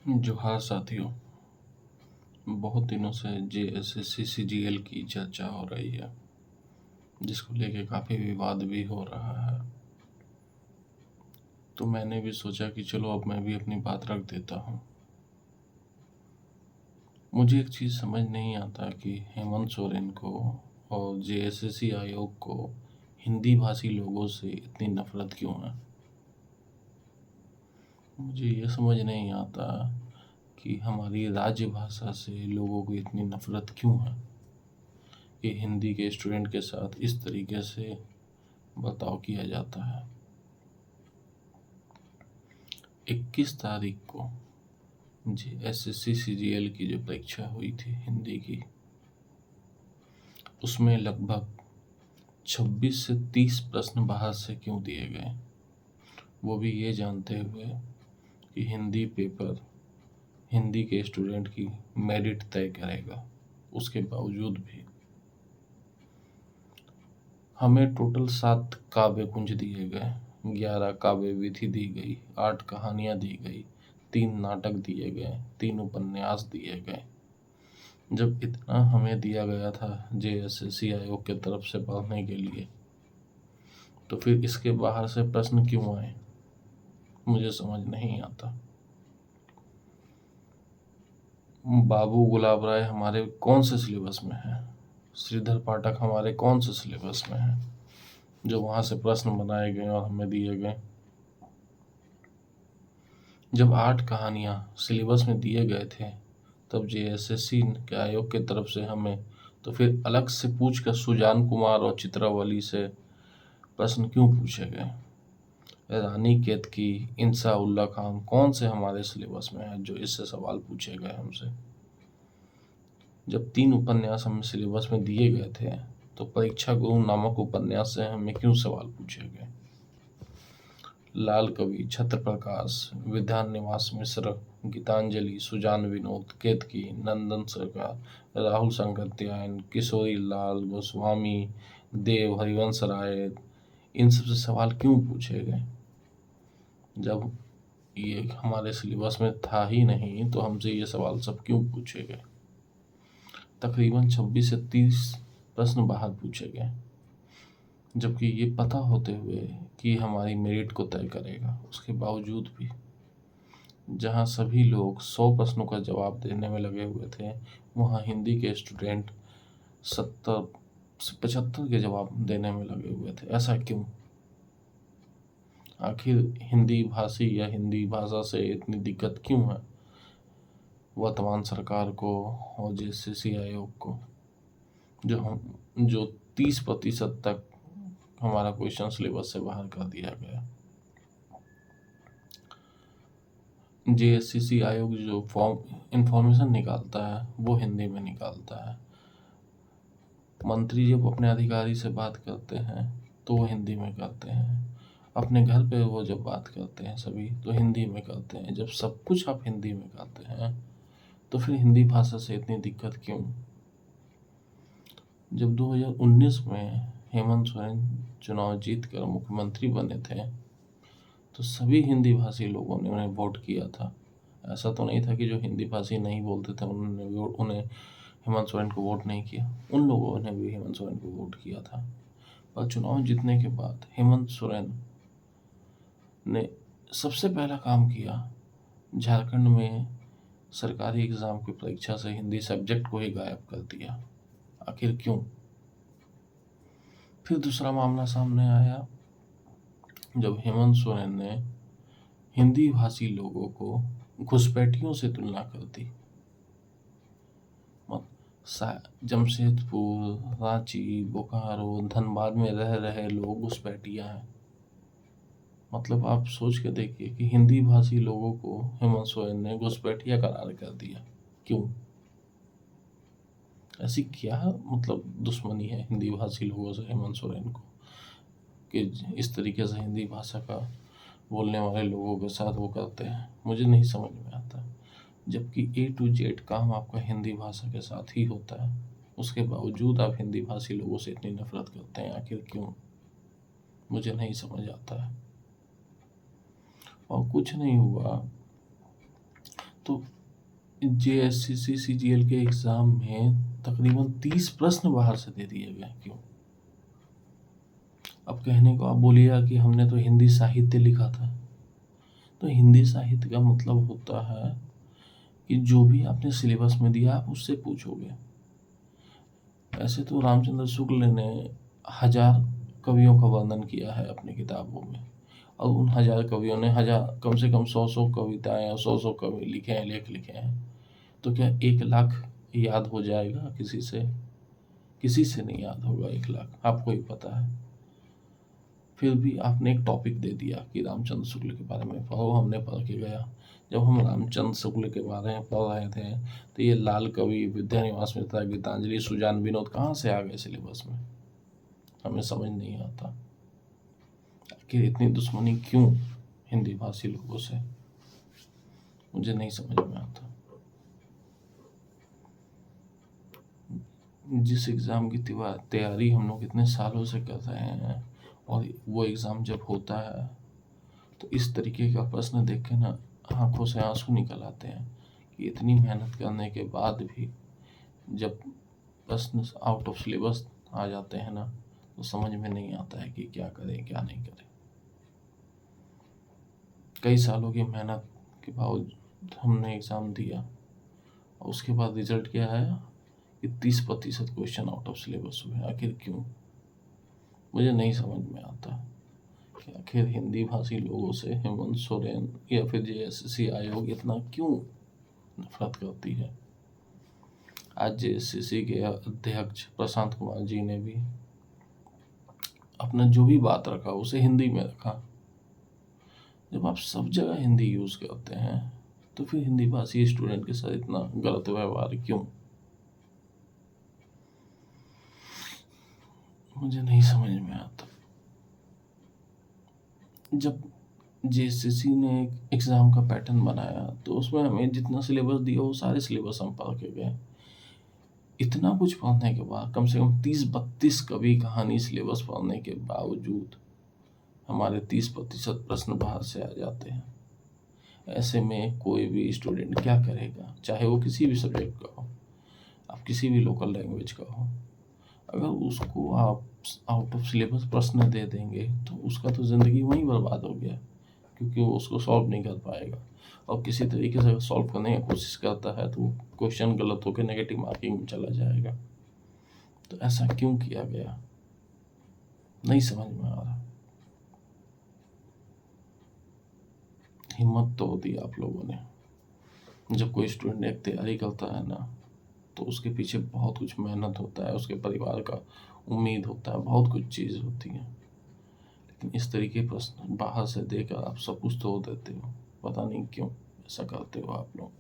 जोहार साथियों। बहुत दिनों से जेएसएससी सीजीएल की चर्चा हो रही है, जिसको लेके काफ़ी विवाद भी हो रहा है। तो मैंने भी सोचा कि चलो अब मैं भी अपनी बात रख देता हूँ। मुझे एक चीज़ समझ नहीं आता कि हेमंत सोरेन को और जेएसएससी आयोग को हिंदी भाषी लोगों से इतनी नफरत क्यों है। मुझे ये समझ नहीं आता कि हमारी राजभाषा से लोगों को इतनी नफरत क्यों है कि हिंदी के स्टूडेंट के साथ इस तरीके से बर्ताव किया जाता है। 21 तारीख को जेएसएससी सीजीएल की जो परीक्षा हुई थी हिंदी की, उसमें लगभग 26 से 30 प्रश्न बाहर से क्यों दिए गए, वो भी ये जानते हुए कि हिंदी पेपर हिंदी के स्टूडेंट की मेरिट तय करेगा। उसके बावजूद भी हमें टोटल 7 काव्य कुंज दिए गए, 11 काव्य विधि दी गई, 8 कहानियां दी गई, 3 नाटक दिए गए, 3 उपन्यास दिए गए। जब इतना हमें दिया गया था जेएसएससी आयोग की तरफ से पढ़ने के लिए, तो फिर इसके बाहर से प्रश्न क्यों आए, मुझे समझ नहीं आता। बाबू गुलाब राय हमारे कौन से सिलेबस में है, श्रीधर पाठक हमारे कौन से सिलेबस में है, जो वहां से प्रश्न बनाए गए और हमें दिए गए। जब 8 कहानियां सिलेबस में दिए गए थे, तब जेएसएससी के आयोग की तरफ से हमें तो फिर अलग से पूछ कर सुजान कुमार और चित्रावली से प्रश्न क्यों पूछे गए। रानी केतकी, इंसा उल्ला खान कौन से हमारे सिलेबस में है जो इससे सवाल पूछे गए हमसे। जब 3 उपन्यास हमें सिलेबस में दिए गए थे, तो परीक्षा गुरु नामक उपन्यास से हमें क्यों सवाल पूछे गए। लाल कवि, छत्र प्रकाश, विद्यान निवास मिश्र, गीतांजलि, सुजान विनोद, केतकी, नंदन सरकार, राहुल संगत्यायन, किशोरी लाल गोस्वामी, देव, हरिवंश राय, इन सबसे सवाल क्यों पूछे गए। जब ये हमारे सिलेबस में था ही नहीं, तो हमसे ये सवाल सब क्यों पूछे गए। तकरीबन 26 से 30 प्रश्न बाहर पूछे गए, जबकि ये पता होते हुए कि हमारी मेरिट को तय करेगा। उसके बावजूद भी जहाँ सभी लोग 100 प्रश्नों का जवाब देने में लगे हुए थे, वहाँ हिंदी के स्टूडेंट 70 से 75 के जवाब देने में लगे हुए थे। ऐसा क्यों। आखिर हिंदी भाषी या हिंदी भाषा से इतनी दिक्कत क्यों है वर्तमान सरकार को और जेएसएससी आयोग को, जो 30% तक हमारा क्वेश्चन सिलेबस से बाहर कर दिया गया। जेएसएससी आयोग जो फॉर्म इंफॉर्मेशन निकालता है, वो हिंदी में निकालता है। मंत्री जब अपने अधिकारी से बात करते हैं, तो वो हिंदी में करते हैं। अपने घर पे वो जब बात करते हैं सभी, तो हिंदी में करते हैं। जब सब कुछ आप हिंदी में करते हैं, तो फिर हिंदी भाषा से इतनी दिक्कत क्यों। जब 2019 में हेमंत सोरेन चुनाव जीत कर मुख्यमंत्री बने थे, तो सभी हिंदी भाषी लोगों ने उन्हें वोट किया था। ऐसा तो नहीं था कि जो हिंदी भाषी नहीं बोलते थे उन्हें हेमंत सोरेन को वोट नहीं किया। उन लोगों ने भी हेमंत सोरेन को वोट किया था। पर चुनाव जीतने के बाद हेमंत सोरेन ने सबसे पहला काम किया, झारखंड में सरकारी एग्जाम की परीक्षा से हिंदी सब्जेक्ट को ही गायब कर दिया। आखिर क्यों। फिर दूसरा मामला सामने आया, जब हेमंत सोरेन ने हिंदी भाषी लोगों को घुसपैठियों से तुलना कर दी। जमशेदपुर, रांची, बोकारो, धनबाद में रह रहे लोग घुसपैठिया हैं। मतलब आप सोच के देखिए कि हिंदी भाषी लोगों को हेमंत सोरेन ने घुसपैठिया करार कर दिया। क्यों। ऐसी क्या मतलब दुश्मनी है हिंदी भाषी लोगों से हेमंत सोरेन को कि इस तरीके से हिंदी भाषा का बोलने वाले लोगों के साथ वो करते हैं। मुझे नहीं समझ में आता। जबकि A to Z काम आपका हिंदी भाषा के साथ ही होता है, उसके बावजूद आप हिंदी भाषी लोगों से इतनी नफरत करते हैं। आखिर क्यों, मुझे नहीं समझ आता है। और कुछ नहीं हुआ तो जेएसएससी सीजीएल के एग्जाम में तकरीबन 30 प्रश्न बाहर से दे दिए गए। क्यों? अब कहने को आप बोलिएगा कि हमने तो हिंदी साहित्य लिखा था। तो हिंदी साहित्य का मतलब होता है कि जो भी आपने सिलेबस में दिया आप उससे पूछोगे। ऐसे तो रामचंद्र शुक्ल ने 1000 कवियों का वर्णन किया है अपनी किताबों में, और उन 1000 कवियों ने कम से कम 100 कविताएं और 100 कवि लिखे हैं, लेख लिखे हैं। तो क्या 1 लाख याद हो जाएगा किसी से? किसी से नहीं याद होगा 1 लाख, आपको ही पता है। फिर भी आपने एक टॉपिक दे दिया कि रामचंद्र शुक्ल के बारे में पढ़ो, हमने पढ़ के गया। जब हम रामचंद्र शुक्ल के बारे में पढ़ रहे थे तो ये लाल कवि, विद्यानिवास मित्रा, गीतांजलि, सुजान, विनोद कहाँ से आ गए सिलेबस में? हमें समझ नहीं आता कि इतनी दुश्मनी क्यों हिंदी भाषी लोगों से, मुझे नहीं समझ में आता। जिस एग्ज़ाम की तैयारी हम लोग इतने सालों से कर रहे हैं, और वो एग्ज़ाम जब होता है तो इस तरीके का प्रश्न देख के ना आंखों से आंसू निकल आते हैं कि इतनी मेहनत करने के बाद भी जब प्रश्न आउट ऑफ सिलेबस आ जाते हैं ना, तो समझ में नहीं आता है कि क्या करें क्या नहीं करें। कई सालों की मेहनत के बावजूद हमने एग्ज़ाम दिया और उसके बाद रिजल्ट क्या आया कि 30% क्वेश्चन आउट ऑफ सिलेबस हुए। आखिर क्यों? मुझे नहीं समझ में आता कि आखिर हिंदी भाषी लोगों से हेमंत सोरेन या फिर जेएसएससी आयोग इतना क्यों नफरत करती है। आज जेएसएससी के अध्यक्ष प्रशांत कुमार जी ने भी अपना जो भी बात रखा उसे हिंदी में रखा। जब आप सब जगह हिंदी यूज़ करते हैं तो फिर हिंदी भाषी स्टूडेंट के साथ इतना गलत व्यवहार क्यों? मुझे नहीं समझ में आता। जब जेएसएससी ने एक एग्ज़ाम का पैटर्न बनाया तो उसमें हमें जितना सिलेबस दिया वो सारे सिलेबस हम पढ़ के गए। इतना कुछ पढ़ने के बाद, कम से कम 30-32 कवि कहानी सिलेबस पढ़ने के बावजूद हमारे 30% प्रश्न बाहर से आ जाते हैं। ऐसे में कोई भी स्टूडेंट क्या करेगा, चाहे वो किसी भी सब्जेक्ट का हो, आप किसी भी लोकल लैंग्वेज का हो। अगर उसको आप आउट ऑफ सिलेबस प्रश्न दे देंगे तो उसका तो ज़िंदगी वहीं बर्बाद हो गया, क्योंकि वो उसको सॉल्व नहीं कर पाएगा। और किसी तरीके से सॉल्व करने की कोशिश करता है तो क्वेश्चन गलत होकर नेगेटिव मार्किंग में चला जाएगा। तो ऐसा क्यों किया गया, नहीं समझ में आ रहा। हिम्मत तो दी आप लोगों ने। जब कोई स्टूडेंट एक तैयारी करता है ना, तो उसके पीछे बहुत कुछ मेहनत होता है, उसके परिवार का उम्मीद होता है, बहुत कुछ चीज़ होती है। लेकिन इस तरीके प्रश्न बाहर से देकर आप सब कुछ तोड़ देते हो। पता नहीं क्यों ऐसा करते हो आप लोग।